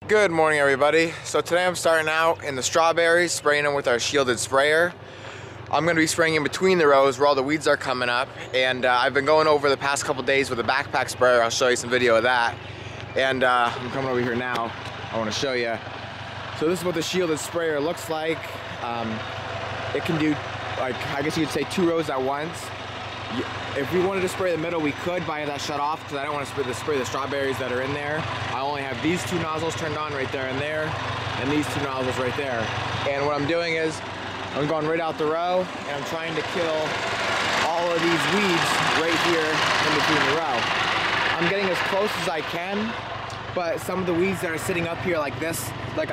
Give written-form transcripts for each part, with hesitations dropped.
Good morning, everybody. So today I'm starting out in the strawberries, spraying them with our shielded sprayer. I'm going to be spraying in between the rows where all the weeds are coming up, and I've been going over the past couple days with a backpack sprayer. I'll show you some video of that. And I'm coming over here now. I want to show you. So this is what the shielded sprayer looks like. It can do, like, I guess you could say 2 rows at once. If we wanted to spray the middle, we could, but I have that shut off because I don't want to spray the strawberries that are in there. I only have these 2 nozzles turned on right there and there, and these 2 nozzles right there. And what I'm doing is, I'm going right out the row, and I'm trying to kill all of these weeds right here in between the row. I'm getting as close as I can, but some of the weeds that are sitting up here like this, like,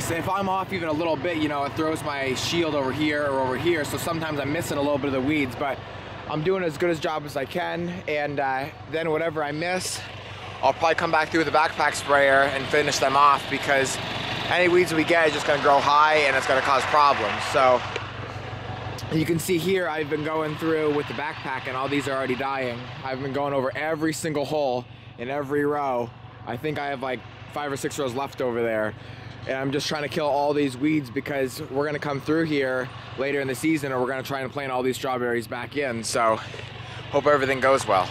so if I'm off even a little bit, you know, it throws my shield over here or over here, so sometimes I'm missing a little bit of the weeds, but I'm doing as good a job as I can, and then whatever I miss, I'll probably come back through with the backpack sprayer and finish them off, because any weeds we get is just going to grow high and it's going to cause problems. So you can see here I've been going through with the backpack and all these are already dying. I've been going over every single hole in every row. I think I have like 5 or 6 rows left over there. And I'm just trying to kill all these weeds because we're gonna come through here later in the season, and we're gonna try and plant all these strawberries back in. So hope everything goes well.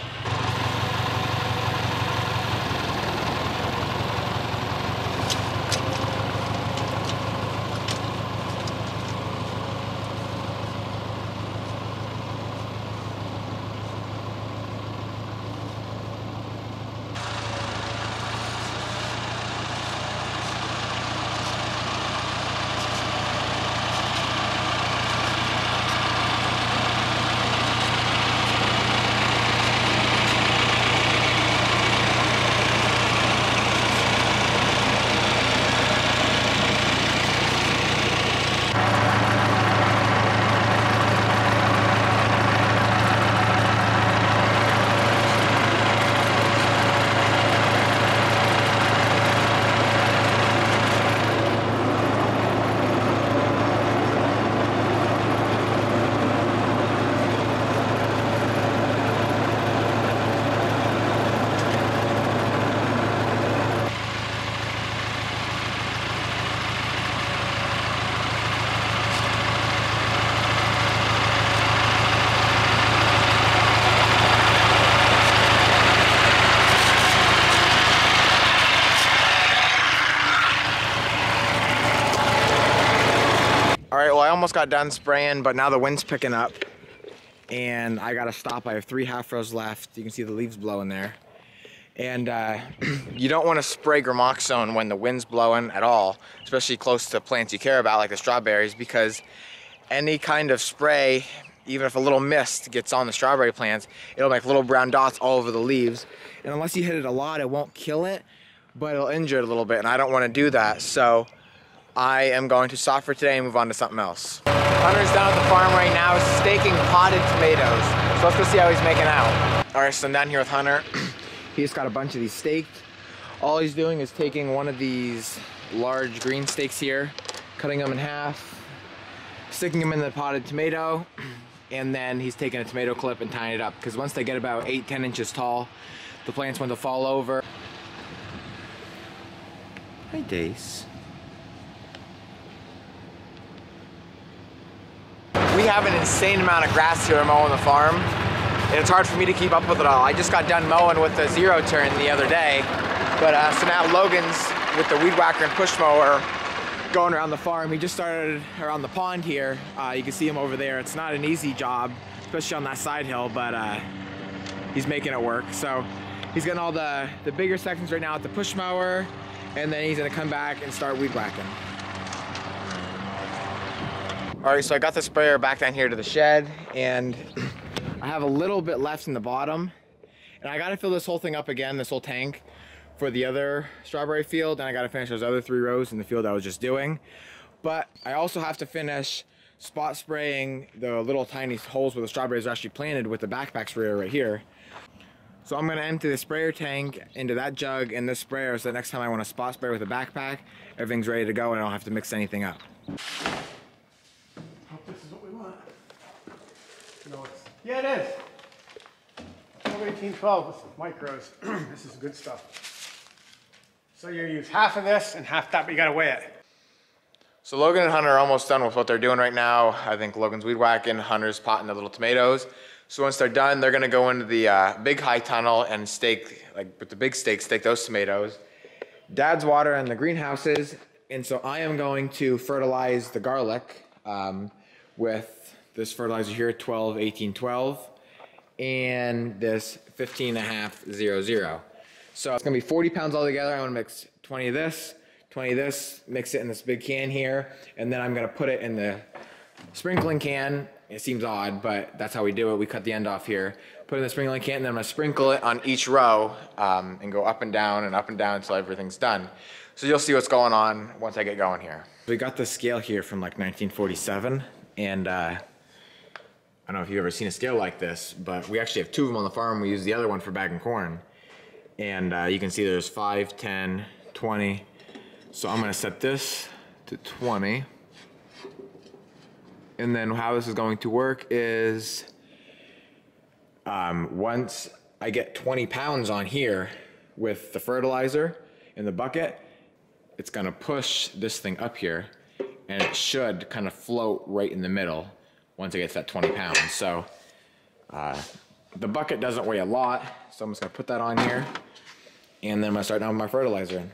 All right, well, I almost got done spraying, but now the wind's picking up and I gotta stop. I have 3 half rows left. You can see the leaves blowing there. And you don't want to spray gramoxone when the wind's blowing at all, especially close to plants you care about like the strawberries, because any kind of spray, even if a little mist gets on the strawberry plants, it'll make little brown dots all over the leaves. And unless you hit it a lot, it won't kill it, but it'll injure it a little bit, and I don't want to do that. So I am going to stop for today and move on to something else. Hunter's down at the farm right now staking potted tomatoes. So let's go see how he's making out. All right, so I'm down here with Hunter. He just got a bunch of these staked. All he's doing is taking one of these large green stakes here, cutting them in half, sticking them in the potted tomato, and then he's taking a tomato clip and tying it up, because once they get about 8-10 inches tall, the plants want to fall over. Hi, Dace. We have an insane amount of grass here mowing the farm, and it's hard for me to keep up with it all. I just got done mowing with the 0-turn the other day, but so now Logan's with the weed whacker and push mower going around the farm. He just started around the pond here. You can see him over there. It's not an easy job, especially on that side hill, but he's making it work. So he's getting all the bigger sections right now at the push mower, and then he's gonna come back and start weed whacking. All right, so I got the sprayer back down here to the shed, and I have a little bit left in the bottom, and I gotta fill this whole thing up again, this whole tank, for the other strawberry field, and I gotta finish those other 3 rows in the field I was just doing. But I also have to finish spot spraying the little tiny holes where the strawberries are actually planted with the backpack sprayer right here. So I'm gonna empty the sprayer tank into that jug and this sprayer, so the next time I want to spot spray with a backpack, everything's ready to go and I don't have to mix anything up. Hope this is what we want. No, it's, yeah, it is. 12, 18, 12 with micros. This is good stuff. So you use half of this and half that, but you gotta weigh it. So Logan and Hunter are almost done with what they're doing right now. I think Logan's weed whacking, Hunter's potting the little tomatoes. So once they're done, they're gonna go into the big high tunnel and stake, like with the big stake, stake those tomatoes. Dad's watering the greenhouses, and so I am going to fertilize the garlic with this fertilizer here, 12-18-12, and this 15.5-00. So it's gonna be 40 pounds altogether. I'm gonna mix 20 of this, 20 of this, mix it in this big can here, and then I'm gonna put it in the sprinkling can. It seems odd, but that's how we do it. We cut the end off here, put it in the sprinkling can, and then I'm gonna sprinkle it on each row and go up and down until everything's done. So you'll see what's going on once I get going here. We got this scale here from like 1947, and I don't know if you've ever seen a scale like this, but we actually have two of them on the farm. We use the other one for bagging corn. And you can see there's 5, 10, 20. So I'm gonna set this to 20. And then how this is going to work is once I get 20 pounds on here with the fertilizer in the bucket, it's gonna push this thing up here, and it should kind of float right in the middle once it gets that 20 pounds. So the bucket doesn't weigh a lot, so I'm just gonna put that on here, and then I'm gonna start down with my fertilizer in.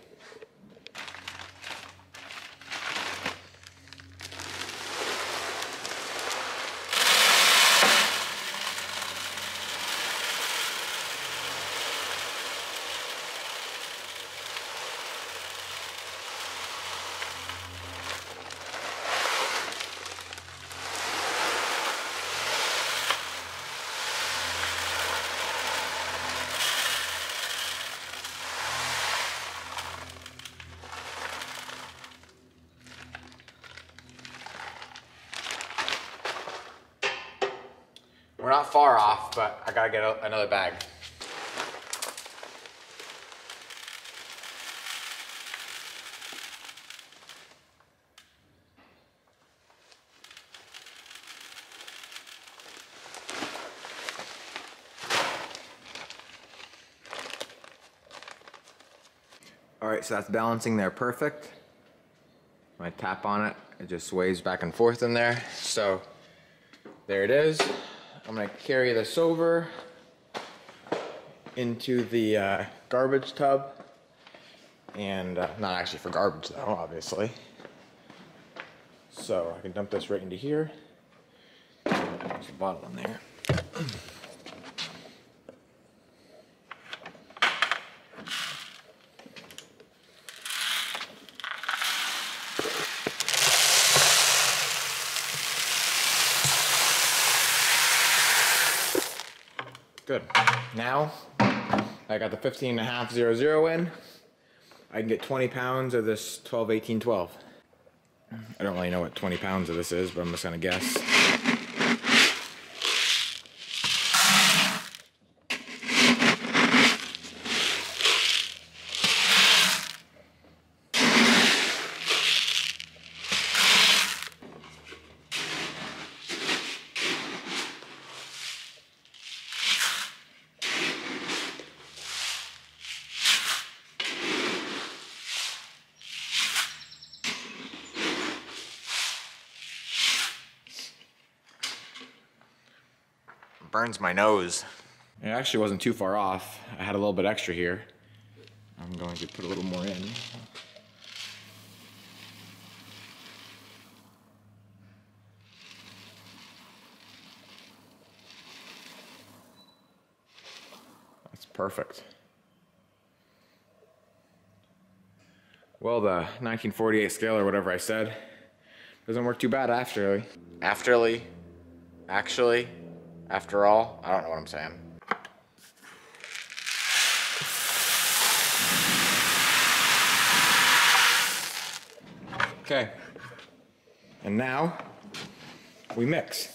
We're not far off, but I gotta get another bag. All right, so that's balancing there perfect. When I tap on it, it just sways back and forth in there. So there it is. I'm gonna carry this over into the garbage tub, and not actually for garbage though, obviously. So I can dump this right into here. There's a bottle in there. Good. Now, I got the 15.5-00 in. I can get 20 pounds of this 12-18-12. I don't really know what 20 pounds of this is, but I'm just gonna guess. Burns my nose. It actually wasn't too far off. I had a little bit extra here. I'm going to put a little more in. That's perfect. Well, the 1948 scale or whatever I said doesn't work too bad after all, I don't know what I'm saying. Okay, and now we mix.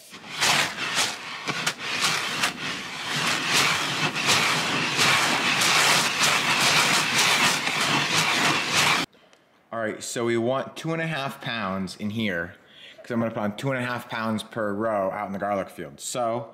All right, so we want 2.5 pounds in here, because I'm gonna put on 2.5 pounds per row out in the garlic field. So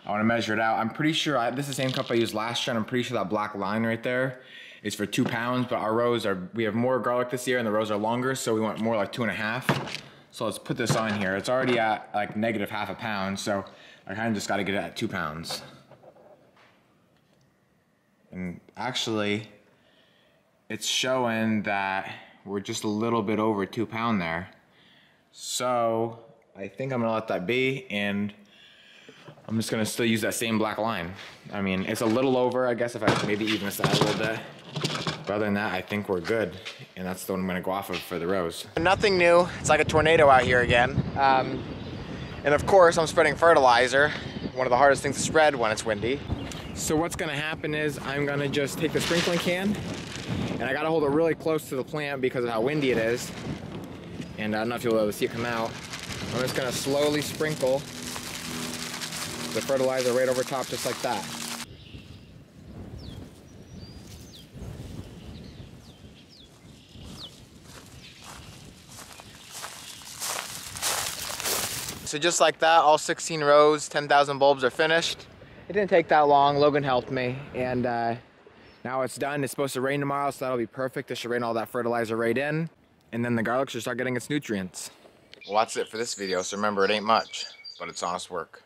I wanna measure it out. I'm pretty sure, this is the same cup I used last year, and I'm pretty sure that black line right there is for 2 pounds, but our rows we have more garlic this year and the rows are longer, so we want more like 2.5. So let's put this on here. It's already at like negative half a pound, so I kind of just got to get it at 2 pounds. And actually, it's showing that we're just a little bit over 2 pound there. So I think I'm gonna let that be, and I'm just gonna still use that same black line. I mean, it's a little over, I guess, if I maybe even this out a little bit. But other than that, I think we're good. And that's the one I'm gonna go off of for the rows. Nothing new, it's like a tornado out here again. And of course, I'm spreading fertilizer. One of the hardest things to spread when it's windy. So what's gonna happen is I'm gonna just take the sprinkling can, and I gotta hold it really close to the plant because of how windy it is. And I don't know if you'll be able to see it come out. I'm just gonna slowly sprinkle the fertilizer right over top, just like that. So just like that, all 16 rows, 10,000 bulbs are finished. It didn't take that long. Logan helped me, and now it's done. It's supposed to rain tomorrow, so that'll be perfect. It should rain all that fertilizer right in, and then the garlic should start getting its nutrients. Well, that's it for this video, so remember, it ain't much, but it's honest work.